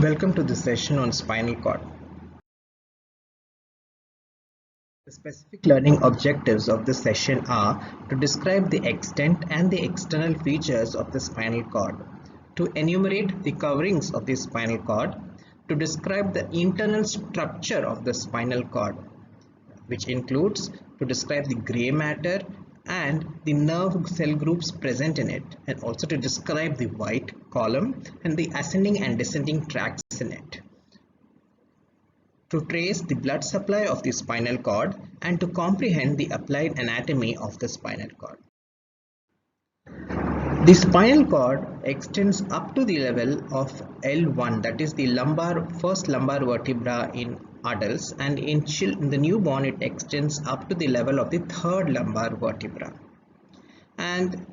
Welcome to this session on spinal cord. The specific learning objectives of this session are to describe the extent and the external features of the spinal cord, to enumerate the coverings of the spinal cord, to describe the internal structure of the spinal cord, which includes to describe the gray matter and the nerve cell groups present in it, and also to describe the white column and the ascending and descending tracts in it, to trace the blood supply of the spinal cord, and to comprehend the applied anatomy of the spinal cord. The spinal cord extends up to the level of L1, that is the first lumbar vertebra in adults, and in the newborn it extends up to the level of the third lumbar vertebra. And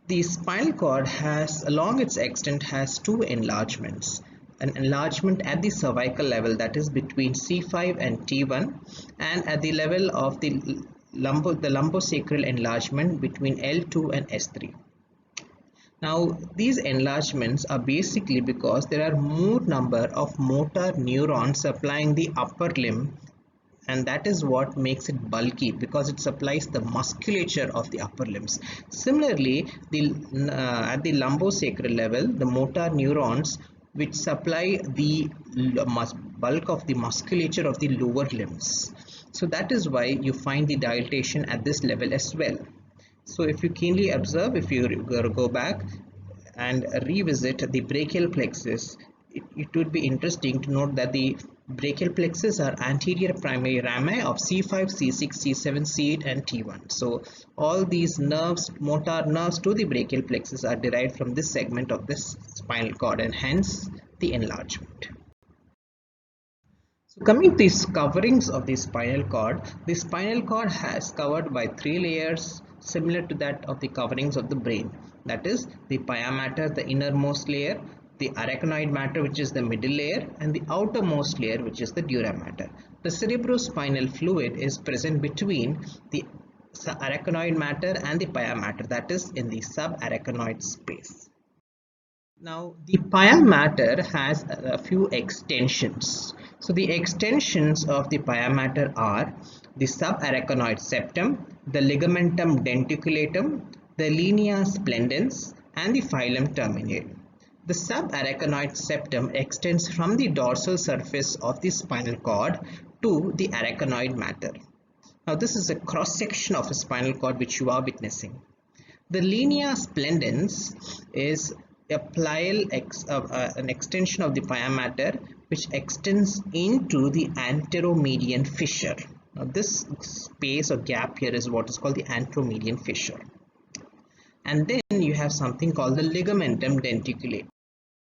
the spinal cord along its extent has two enlargements. An enlargement at the cervical level, that is between C5 and T1, and at the level of the lumbosacral enlargement between L2 and S3. Now these enlargements are basically because there are more number of motor neurons supplying the upper limb, and that is what makes it bulky, because it supplies the musculature of the upper limbs. Similarly, at the lumbosacral level, the motor neurons which supply the bulk of the musculature of the lower limbs. So that is why you find the dilatation at this level as well. So if you keenly observe, if you go back and revisit the brachial plexus, it would be interesting to note that the brachial plexus are anterior primary rami of C5, C6, C7, C8 and T1. So all these motor nerves to the brachial plexus are derived from this segment of this spinal cord, and hence the enlargement. So coming to these coverings of the spinal cord has covered by three layers similar to that of the coverings of the brain. That is the pia mater, the innermost layer, the arachnoid matter, which is the middle layer, and the outermost layer, which is the dura mater. The cerebrospinal fluid is present between the arachnoid matter and the pia mater, that is in the subarachnoid space. Now the pia mater has a few extensions. So the extensions of the pia mater are the subarachnoid septum, the ligamentum denticulatum, the linea splendens, and the filum terminale. The subarachnoid septum extends from the dorsal surface of the spinal cord to the arachnoid mater. Now this is a cross section of a spinal cord which you are witnessing. The linea splendens is an extension of the pia mater which extends into the anteromedian fissure. Now this space or gap here is what is called the anteromedian fissure. And then you have something called the ligamentum denticulatum.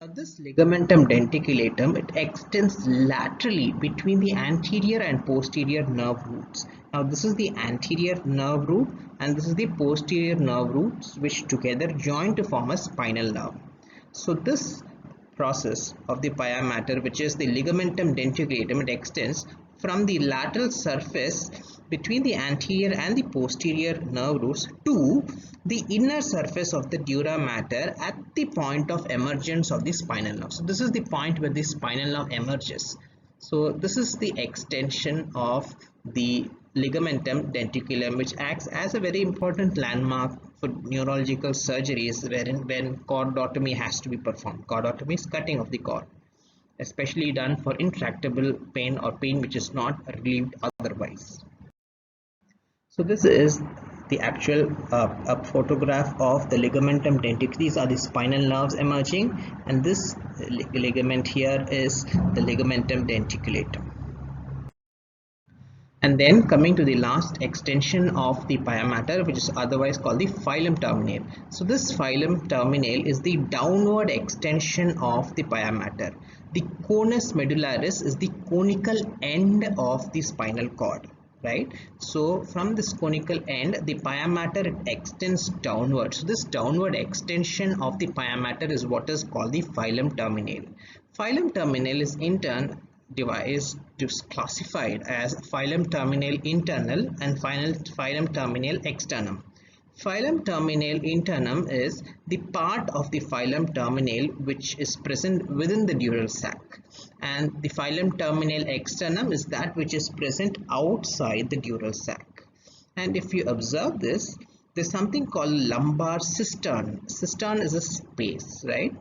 Now this ligamentum denticulatum, it extends laterally between the anterior and posterior nerve roots. Now this is the anterior nerve root and this is the posterior nerve roots, which together join to form a spinal nerve. So this process of the pia mater, which is the ligamentum denticulatum, it extends from the lateral surface between the anterior and the posterior nerve roots to the inner surface of the dura mater at the point of emergence of the spinal nerve. So this is the point where the spinal nerve emerges. So this is the extension of the ligamentum denticulum, which acts as a very important landmark for neurological surgeries when cordotomy has to be performed. Cordotomy is cutting of the cord, especially done for intractable pain or pain which is not relieved otherwise. So this is the actual photograph of the ligamentum denticulatum. These are the spinal nerves emerging, and this ligament here is the ligamentum denticulatum. And then coming to the last extension of the pia mater, which is otherwise called the filum terminale. So this filum terminale is the downward extension of the pia mater. The conus medullaris is the conical end of the spinal cord, right? So from this conical end, the pia mater extends downward. So this downward extension of the pia mater is what is called the filum terminale. Filum terminale is in turn classified as filum terminale internal and filum terminale externum. Phylum terminale internum is the part of the phylum terminale which is present within the dural sac, and the phylum terminale externum is that which is present outside the dural sac. And if you observe this, there's something called lumbar cistern. Cistern is a space, right?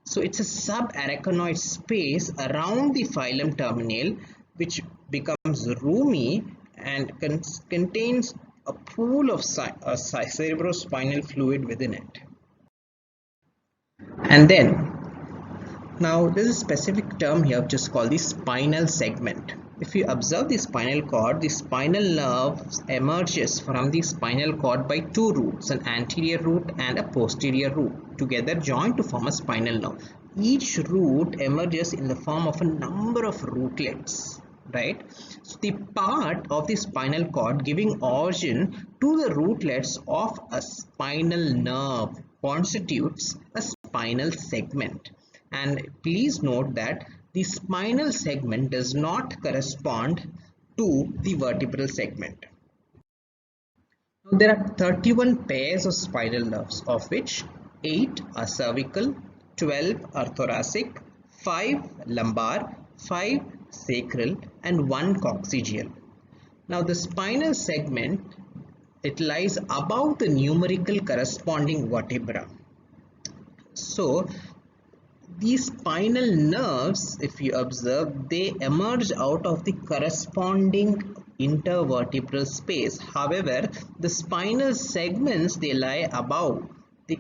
So it's a subarachnoid space around the phylum terminale which becomes roomy and contains a pool of cerebrospinal fluid within it. And then now there's a specific term here which is called the spinal segment. If you observe the spinal cord, the spinal nerve emerges from the spinal cord by two roots, an anterior root and a posterior root, together joined to form a spinal nerve. Each root emerges in the form of a number of rootlets, right? So the part of the spinal cord giving origin to the rootlets of a spinal nerve constitutes a spinal segment. And please note that the spinal segment does not correspond to the vertebral segment. Now, there are 31 pairs of spinal nerves, of which 8 are cervical, 12 are thoracic, 5 lumbar, 5 sacral, and 1 coccygeal. Now the spinal segment, it lies above the numerical corresponding vertebra. So these spinal nerves, if you observe, they emerge out of the corresponding intervertebral space. However, the spinal segments, they lie above the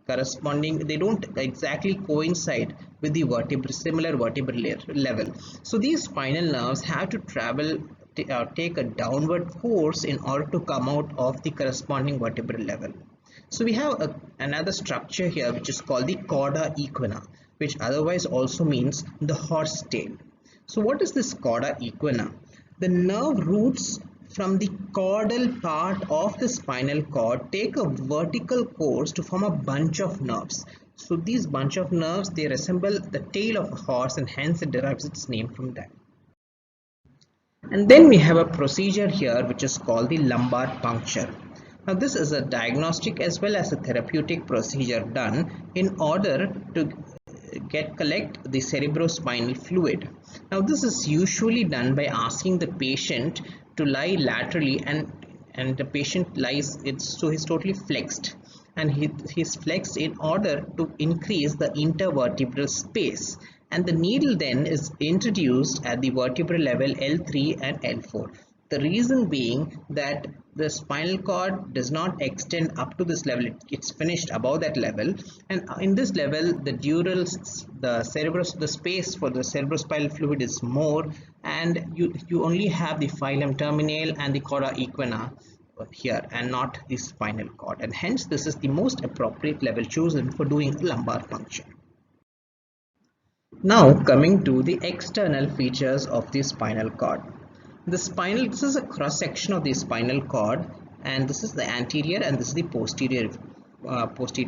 corresponding, they don't exactly coincide with the similar vertebral level. So these spinal nerves have to travel, take a downward course in order to come out of the corresponding vertebral level. So we have another structure here which is called the cauda equina, which otherwise also means the horse tail. So what is this cauda equina? The nerve roots from the caudal part of the spinal cord take a vertical course to form a bunch of nerves. So these bunch of nerves, they resemble the tail of a horse, and hence it derives its name from that. And then we have a procedure here which is called the lumbar puncture. Now this is a diagnostic as well as a therapeutic procedure done in order to collect the cerebrospinal fluid. Now this is usually done by asking the patient to lie laterally, and the patient lies, so he's totally flexed, and he's flexed in order to increase the intervertebral space, and the needle then is introduced at the vertebral level L3 and L4. The reason being that the spinal cord does not extend up to this level, it's finished above that level, and in this level the space for the cerebrospinal fluid is more, and you only have the phylum terminale and the cauda equina here and not the spinal cord, and hence this is the most appropriate level chosen for doing lumbar puncture. Now coming to the external features of the spinal cord. This is a cross section of the spinal cord, and this is the anterior and this is the posterior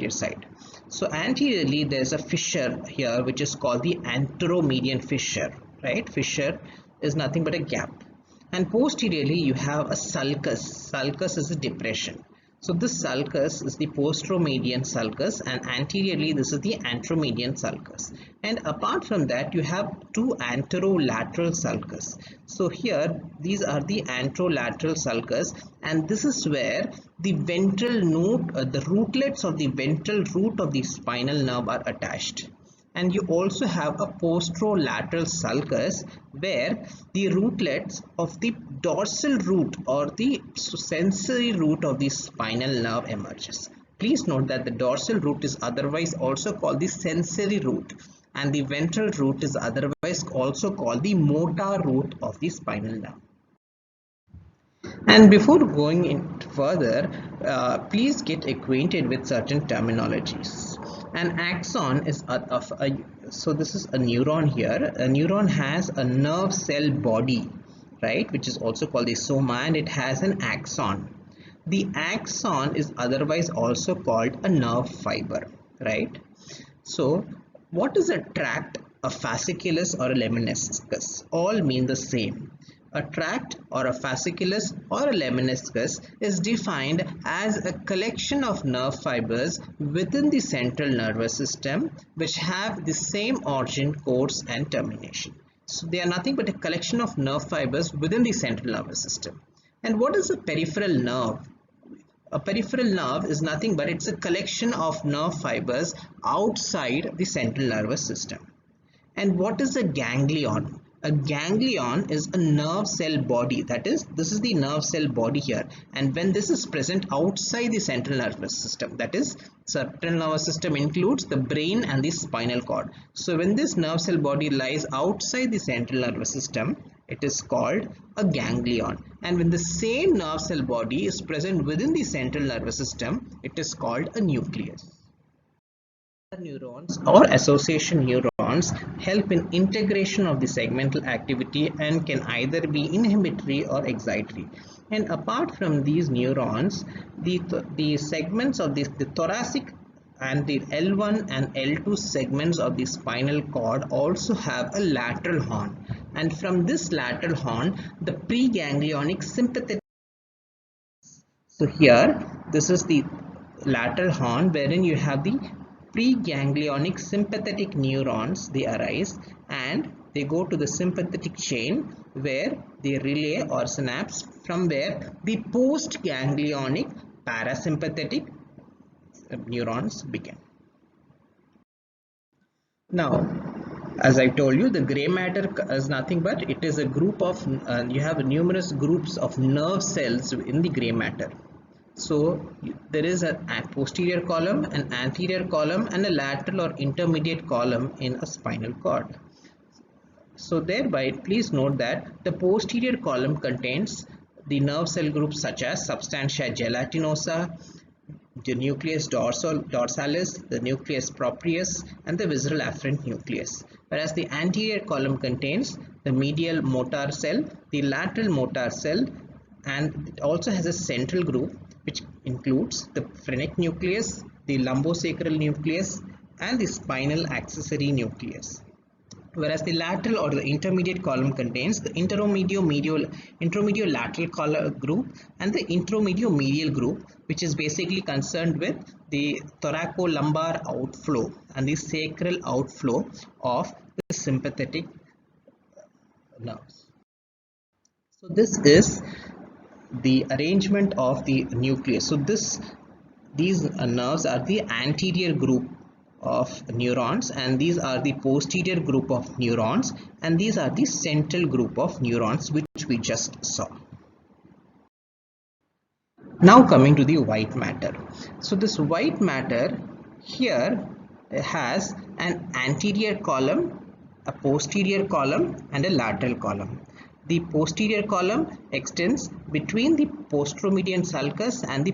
side. So anteriorly there's a fissure here which is called the anteromedian fissure, right? Fissure is nothing but a gap. And posteriorly you have a sulcus. Sulcus is a depression. So this sulcus is the posteromedian sulcus, and anteriorly this is the anteromedian sulcus. And apart from that, you have two anterolateral sulcus. So here these are the anterolateral sulcus, and this is where the ventral node, the rootlets of the ventral root of the spinal nerve are attached. And you also have a posterolateral sulcus where the rootlets of the dorsal root or the sensory root of the spinal nerve emerges. Please note that the dorsal root is otherwise also called the sensory root, and the ventral root is otherwise also called the motor root of the spinal nerve. And before going in further, please get acquainted with certain terminologies. An axon is so this is a neuron here. A neuron has a nerve cell body, right, which is also called the soma, and it has an axon. The axon is otherwise also called a nerve fiber, right? So what is a tract, a fasciculus, or a lemniscus? All mean the same. A tract or a fasciculus or a lemniscus is defined as a collection of nerve fibers within the central nervous system which have the same origin, course and termination. So they are nothing but a collection of nerve fibers within the central nervous system. And what is a peripheral nerve? A peripheral nerve is nothing but it's a collection of nerve fibers outside the central nervous system. And what is a ganglion? A ganglion is a nerve cell body, that is, this is the nerve cell body here, and when this is present outside the central nervous system, that is, central nervous system includes the brain and the spinal cord. So when this nerve cell body lies outside the central nervous system, it is called a ganglion, and when the same nerve cell body is present within the central nervous system, it is called a nucleus. Neurons or association neurons help in integration of the segmental activity and can either be inhibitory or excitatory. And apart from these neurons, the segments of the thoracic and the L1 and L2 segments of the spinal cord also have a lateral horn, and from this lateral horn the preganglionic sympathetic. So here this is the lateral horn wherein you have the preganglionic sympathetic neurons. They arise and they go to the sympathetic chain where they relay or synapse, from where the postganglionic parasympathetic neurons begin. Now, as I told you, the gray matter is nothing but it is a group of you have numerous groups of nerve cells in the gray matter. So there is a posterior column, an anterior column and a lateral or intermediate column in a spinal cord. So thereby please note that the posterior column contains the nerve cell groups such as substantia gelatinosa, the nucleus dorsalis, the nucleus proprius and the visceral afferent nucleus, whereas the anterior column contains the medial motor cell, the lateral motor cell, and it also has a central group which includes the phrenic nucleus, the lumbosacral nucleus and the spinal accessory nucleus. Whereas the lateral or the intermediate column contains the intermediolateral group and the intromediomedial group, which is basically concerned with the thoracolumbar outflow and the sacral outflow of the sympathetic nerves. So this is the arrangement of the nucleus. So these nerves are the anterior group of neurons, and these are the posterior group of neurons, and these are the central group of neurons which we just saw. Now coming to the white matter. So this white matter here has an anterior column, a posterior column and a lateral column. The posterior column extends between the posteromedian sulcus and the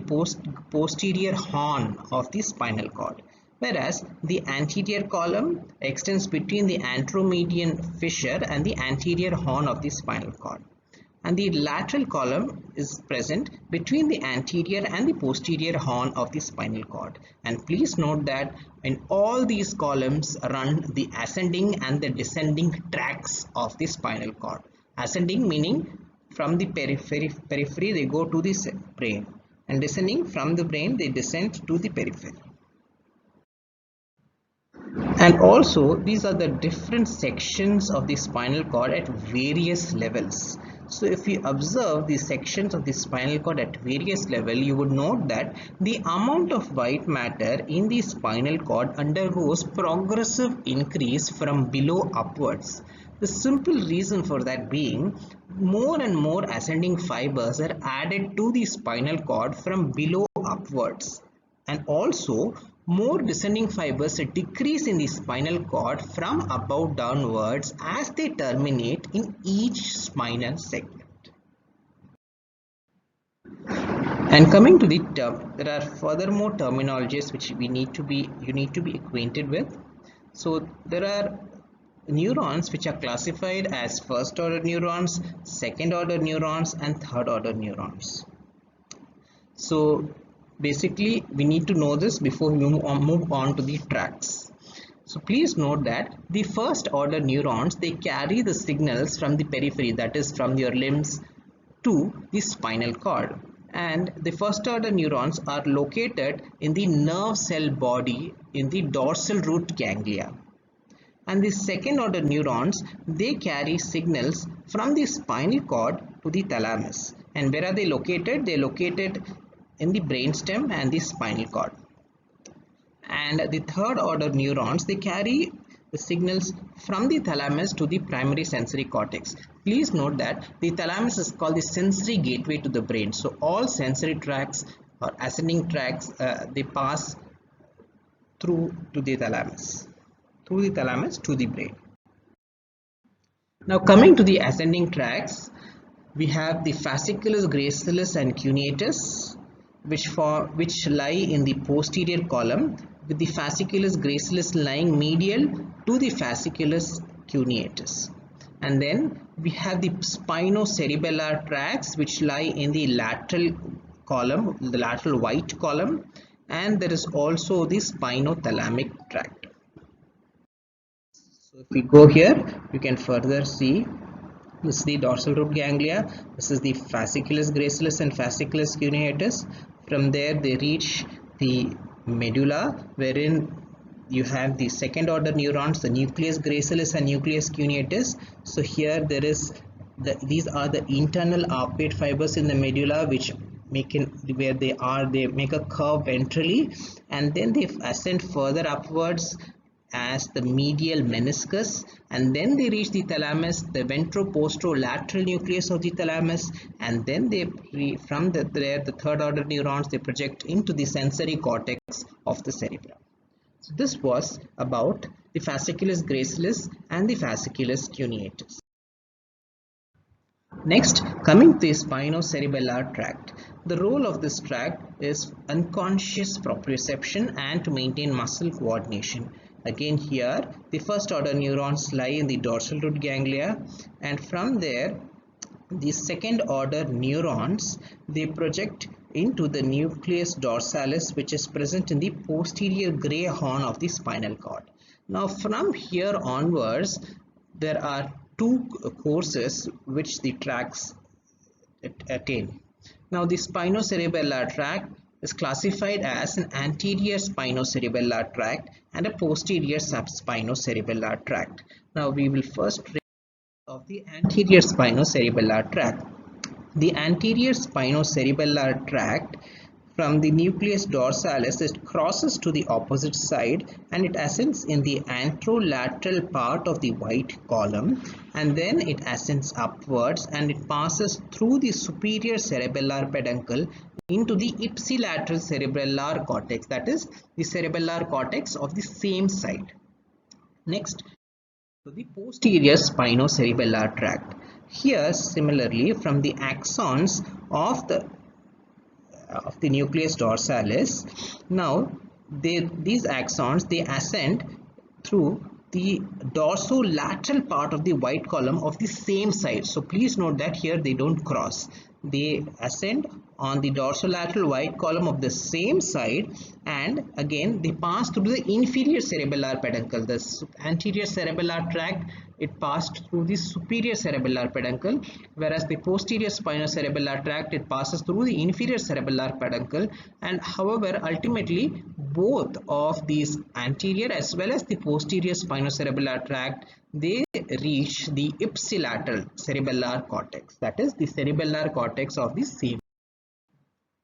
posterior horn of the spinal cord, whereas the anterior column extends between the anteromedian fissure and the anterior horn of the spinal cord, and the lateral column is present between the anterior and the posterior horn of the spinal cord. And please note that in all these columns run the ascending and the descending tracts of the spinal cord. Ascending meaning from the periphery they go to the brain, and descending from the brain they descend to the periphery. And also these are the different sections of the spinal cord at various levels. So if you observe the sections of the spinal cord at various levels, you would note that the amount of white matter in the spinal cord undergoes progressive increase from below upwards. The simple reason for that being, more and more ascending fibers are added to the spinal cord from below upwards, and also more descending fibers decrease in the spinal cord from above downwards as they terminate in each spinal segment. And coming to the term, there are furthermore terminologies which you need to be acquainted with. So there are neurons which are classified as first order neurons, second order neurons and third order neurons. So basically we need to know this before we move on to the tracts. So please note that the first order neurons, they carry the signals from the periphery, that is from your limbs, to the spinal cord, and the first order neurons are located in the nerve cell body in the dorsal root ganglia, and the second order neurons, they carry signals from the spinal cord to the thalamus. And where are they located? They are located in the brainstem and the spinal cord. And the third order neurons, they carry the signals from the thalamus to the primary sensory cortex. Please note that the thalamus is called the sensory gateway to the brain. So all sensory tracts or ascending tracts, they pass through to the thalamus to the brain. Now coming to the ascending tracts, we have the fasciculus gracilis and cuneatus, which lie in the posterior column, with the fasciculus gracilis lying medial to the fasciculus cuneatus. And then we have the spinocerebellar tracts, which lie in the lateral column, the lateral white column, and there is also the spinothalamic tract. So if we go here, you can further see this is the dorsal root ganglia, this is the fasciculus gracilis and fasciculus cuneatus. From there they reach the medulla, wherein you have the second order neurons, the nucleus gracilis and nucleus cuneatus. So here there is these are the internal arcuate fibers in the medulla, which make where they make a curve ventrally, and then they ascend further upwards as the medial meniscus, and then they reach the thalamus, the ventroposterolateral nucleus of the thalamus, and then they from the third order neurons, they project into the sensory cortex of the cerebrum. So this was about the fasciculus gracilis and the fasciculus cuneatus. Next, coming to the spinocerebellar tract. The role of this tract is unconscious proprioception and to maintain muscle coordination. Again here, the first order neurons lie in the dorsal root ganglia, and from there the second order neurons, they project into the nucleus dorsalis, which is present in the posterior gray horn of the spinal cord. Now from here onwards, there are two courses which the tracts attain. Now the spinocerebellar tract is classified as an anterior spinocerebellar tract and a posterior subspinocerebellar tract. Now we will first read of the anterior spinocerebellar tract. The anterior spinocerebellar tract, from the nucleus dorsalis, it crosses to the opposite side and it ascends in the anterolateral part of the white column, and then it ascends upwards and it passes through the superior cerebellar peduncle into the ipsilateral cerebellar cortex, that is the cerebellar cortex of the same side. Next, to the posterior spinocerebellar tract. Here similarly, from the axons of the nucleus dorsalis, now these axons, they ascend through the dorsolateral part of the white column of the same side. So please note that here they don't cross, they ascend on the dorsolateral white column of the same side, and again they pass through the inferior cerebellar peduncle. The anterior cerebellar tract, it passed through the superior cerebellar peduncle, whereas the posterior spinocerebellar tract, it passes through the inferior cerebellar peduncle. And however, ultimately both of these anterior as well as the posterior spinocerebellar tract, they reach the ipsilateral cerebellar cortex, that is the cerebellar cortex of the same.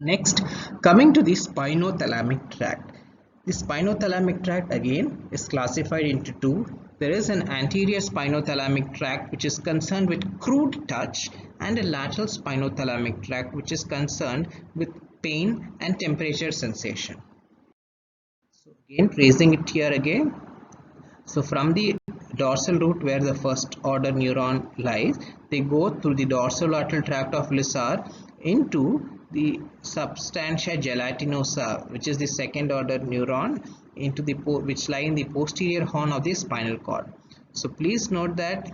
Next, coming to the spinothalamic tract. The spinothalamic tract again is classified into two. There is an anterior spinothalamic tract which is concerned with crude touch, and a lateral spinothalamic tract which is concerned with pain and temperature sensation. So again, tracing it here again. So from the dorsal root where the first order neuron lies, they go through the dorsolateral tract of Lissard into the substantia gelatinosa, which is the second order neuron, into the which lie in the posterior horn of the spinal cord. So please note that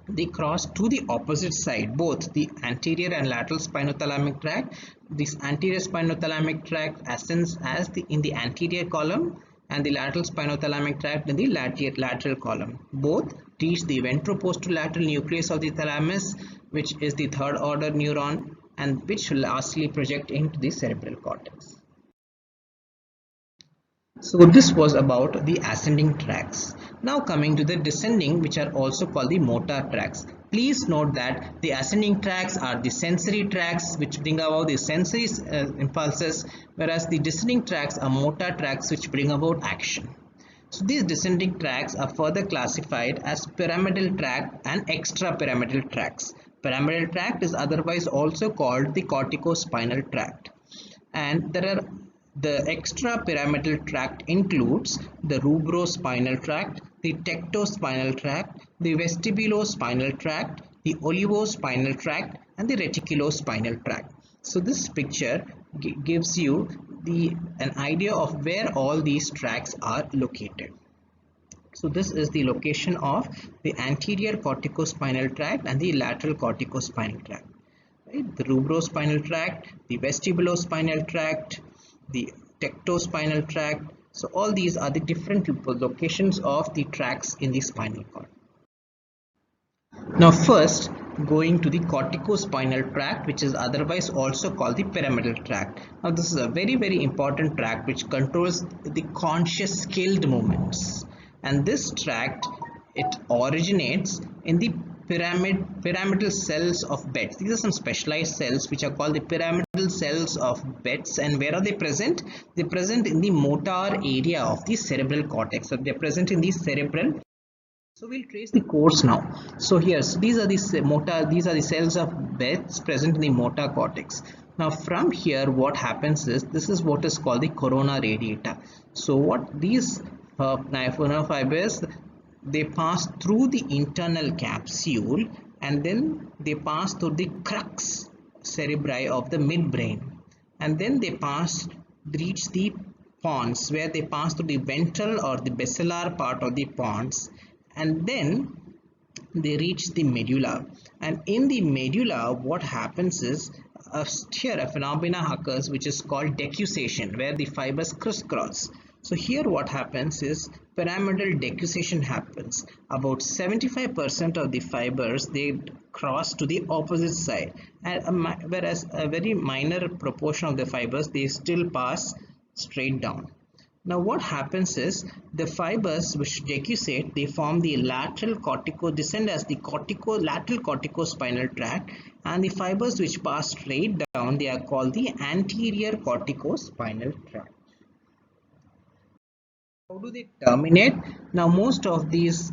they cross to the opposite side, both the anterior and lateral spinothalamic tract. This anterior spinothalamic tract ascends as in the anterior column, and the lateral spinothalamic tract in the lateral column. Both reach the ventroposterolateral nucleus of the thalamus, which is the third order neuron, and which lastly project into the cerebral cortex. So this was about the ascending tracts. Now coming to the descending, which are also called the motor tracts. Please note that the ascending tracts are the sensory tracts which bring about the sensory impulses, whereas the descending tracts are motor tracts which bring about action. So these descending tracts are further classified as pyramidal tract and extrapyramidal tracts. Pyramidal tract is otherwise also called the corticospinal tract, and the extrapyramidal tract includes the rubrospinal tract, the tectospinal tract, the vestibulospinal tract, the olivospinal tract, and the reticulospinal tract. So this picture gives you an idea of where all these tracts are located. So this is the location of the anterior corticospinal tract and the lateral corticospinal tract. Right? The rubrospinal tract, the vestibulospinal tract, the tectospinal tract. So all these are the different locations of the tracts in the spinal cord. Now first, going to the corticospinal tract, which is otherwise also called the pyramidal tract. Now this is a very important tract which controls the conscious scaled movements, and this tract, it originates in the pyramidal cells of Betz. These are some specialized cells which are called the pyramidal cells of Betz. And where are they present? They are present in the motor area of the cerebral cortex. So they are present in the cerebral. So we'll trace the course now. So here, so these are the cells of Betz present in the motor cortex. Now from here, what happens is, this is what is called the corona radiata. So what these nerve fibers, they pass through the internal capsule, and then they pass through the crux cerebri of the midbrain, and then they reach the pons, where they pass through the ventral or the basilar part of the pons, and then they reach the medulla. And in the medulla, what happens is, here a phenomena occurs which is called decussation, where the fibers crisscross. So here what happens is pyramidal decussation happens. About 75% of the fibers, they cross to the opposite side, and whereas a very minor proportion of the fibers, they still pass straight down. Now what happens is, the fibers which decussate, they form the descend as the lateral corticospinal tract, and the fibers which pass straight down, they are called the anterior corticospinal tract. How do they terminate? Now most of these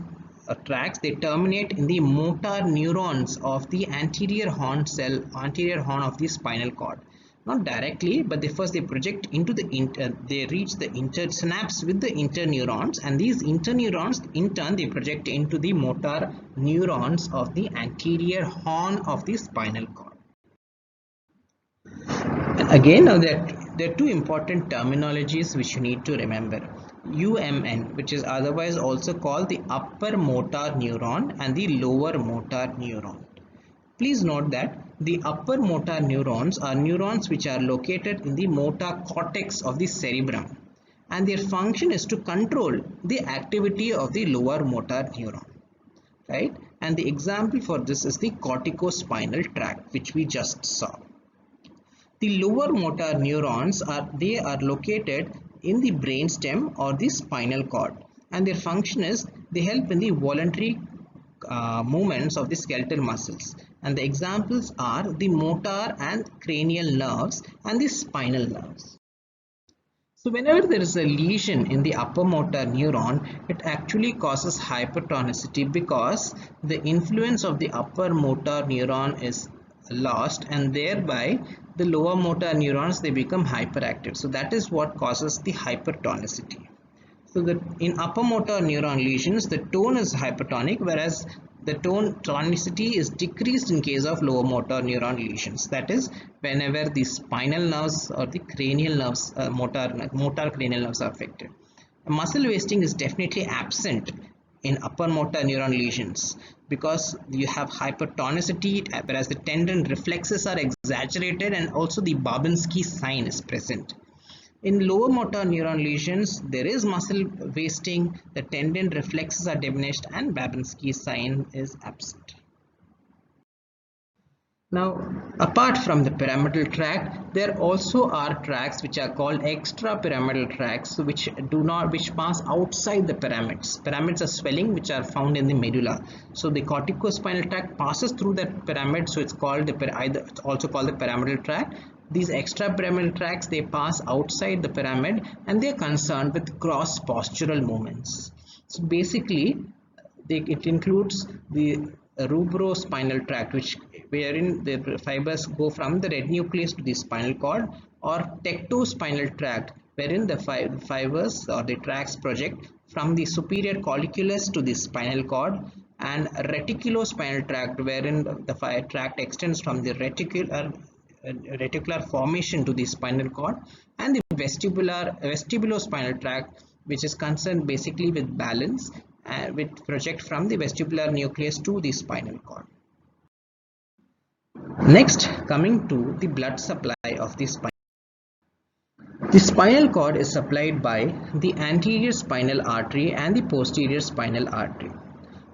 tracts, they terminate in the motor neurons of the anterior horn of the spinal cord. Not directly, but they project into they reach the synapse with the interneurons, and these interneurons in turn they project into the motor neurons of the anterior horn of the spinal cord. And again, now there are two important terminologies which you need to remember. UMN, which is otherwise also called the upper motor neuron, and the lower motor neuron. Please note that the upper motor neurons are neurons which are located in the motor cortex of the cerebrum, and their function is to control the activity of the lower motor neuron, right? And the example for this is the corticospinal tract, which we just saw. The lower motor neurons are located in the brainstem or the spinal cord, and their function is they help in the voluntary movements of the skeletal muscles, and the examples are the motor and cranial nerves and the spinal nerves. So whenever there is a lesion in the upper motor neuron, it actually causes hypertonicity, because the influence of the upper motor neuron is lost, and thereby the lower motor neurons, they become hyperactive. So that is what causes the hypertonicity. So in upper motor neuron lesions, the tone is hypertonic, whereas the tonicity is decreased in case of lower motor neuron lesions. That is, whenever the spinal nerves or the cranial nerves, motor cranial nerves are affected. Muscle wasting is definitely absent in upper motor neuron lesions, because you have hypertonicity, whereas the tendon reflexes are exaggerated, and also the Babinski sign is present. In lower motor neuron lesions, there is muscle wasting, the tendon reflexes are diminished, and Babinski sign is absent. Now, apart from the pyramidal tract, there also are tracts which are called extrapyramidal tracts, which pass outside the pyramids. Pyramids are swelling which are found in the medulla. So the corticospinal tract passes through that pyramid, so it's also called the pyramidal tract. These extrapyramidal tracts, they pass outside the pyramid and they are concerned with cross postural movements. So basically, it includes the rubrospinal tract, wherein the fibers go from the red nucleus to the spinal cord, or tectospinal tract, wherein the fibers or the tracts project from the superior colliculus to the spinal cord, and reticulospinal tract, wherein the tract extends from the reticular formation to the spinal cord, and the vestibulospinal tract, which is concerned basically with balance, which project from the vestibular nucleus to the spinal cord. Next, coming to the blood supply of the spine. The spinal cord is supplied by the anterior spinal artery and the posterior spinal artery.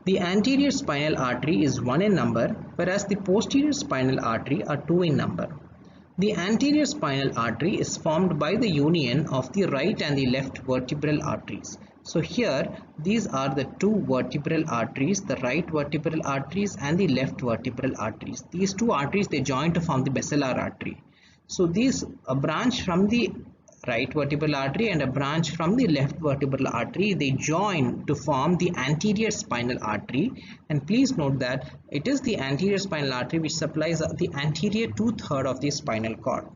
The anterior spinal artery is 1 in number, whereas the posterior spinal artery are 2 in number. The anterior spinal artery is formed by the union of the right and the left vertebral arteries. So here, these are the two vertebral arteries, the right vertebral arteries and the left vertebral arteries. These two arteries, they join to form the basilar artery. So these, a branch from the right vertebral artery and a branch from the left vertebral artery, they join to form the anterior spinal artery. And please note that it is the anterior spinal artery which supplies the anterior 2/3 of the spinal cord.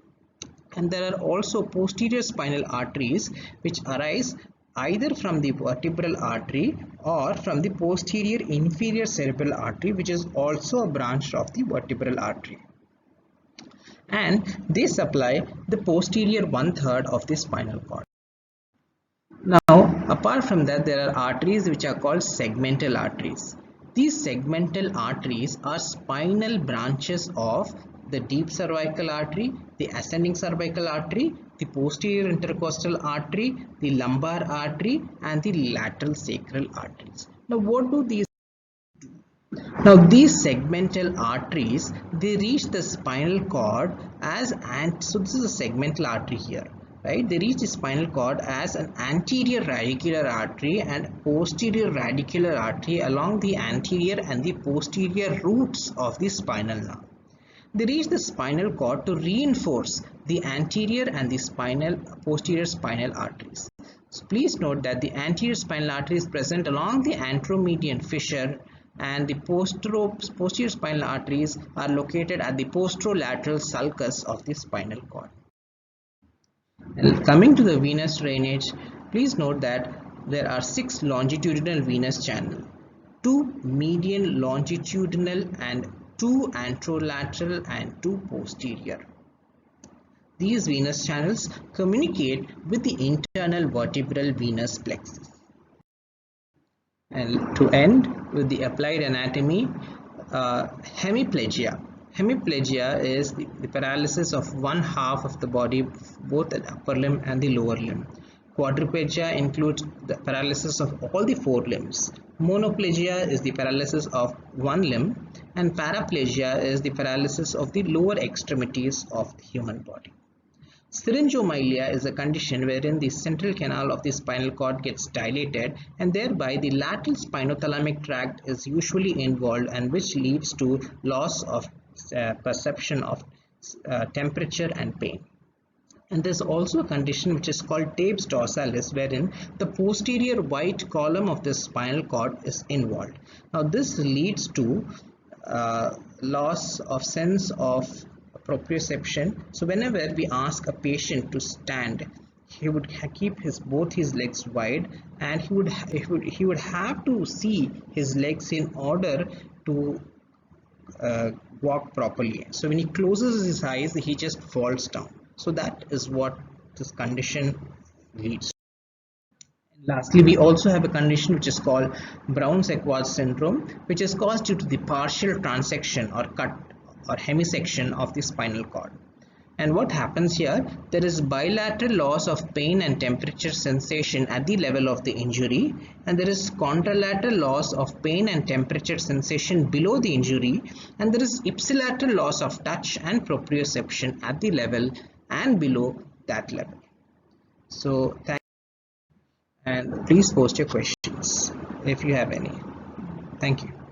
And there are also posterior spinal arteries which arise either from the vertebral artery or from the posterior inferior cerebral artery, which is also a branch of the vertebral artery, and they supply the posterior 1/3 of the spinal cord. Now, apart from that, there are arteries which are called segmental arteries. These segmental arteries are spinal branches of the deep cervical artery, the ascending cervical artery, the posterior intercostal artery, the lumbar artery, and the lateral sacral arteries. Now, what do these do? Now, these segmental arteries, they reach the spinal cord so this is a segmental artery here, right? They reach the spinal cord as an anterior radicular artery and posterior radicular artery along the anterior and the posterior roots of the spinal nerve. They reach the spinal cord to reinforce the anterior and the posterior spinal arteries. So please note that the anterior spinal artery is present along the anteromedian fissure, and the posterior spinal arteries are located at the posterolateral sulcus of the spinal cord. And coming to the venous drainage, please note that there are 6 longitudinal venous channels, 2 median longitudinal and 2 anterolateral and 2 posterior. These venous channels communicate with the internal vertebral venous plexus. And to end with the applied anatomy, hemiplegia. Hemiplegia is the paralysis of one half of the body, both the upper limb and the lower limb. Quadriplegia includes the paralysis of all the 4 limbs. Monoplegia is the paralysis of one limb, and paraplegia is the paralysis of the lower extremities of the human body. Syringomyelia is a condition wherein the central canal of the spinal cord gets dilated, and thereby the lateral spinothalamic tract is usually involved, and which leads to loss of perception of temperature and pain. And there's also a condition which is called Tabes dorsalis, wherein the posterior white column of the spinal cord is involved. Now this leads to loss of sense of proprioception. So whenever we ask a patient to stand, he would keep both his legs wide, and he would have to see his legs in order to walk properly. So when he closes his eyes, he just falls down. So that is what this condition leads to. Lastly, we also have a condition which is called Brown-Séquard syndrome, which is caused due to the partial transection or cut or hemisection of the spinal cord. And what happens here? There is bilateral loss of pain and temperature sensation at the level of the injury, and there is contralateral loss of pain and temperature sensation below the injury, and there is ipsilateral loss of touch and proprioception at the level and below that level. So thank you, and please post your questions if you have any. Thank you.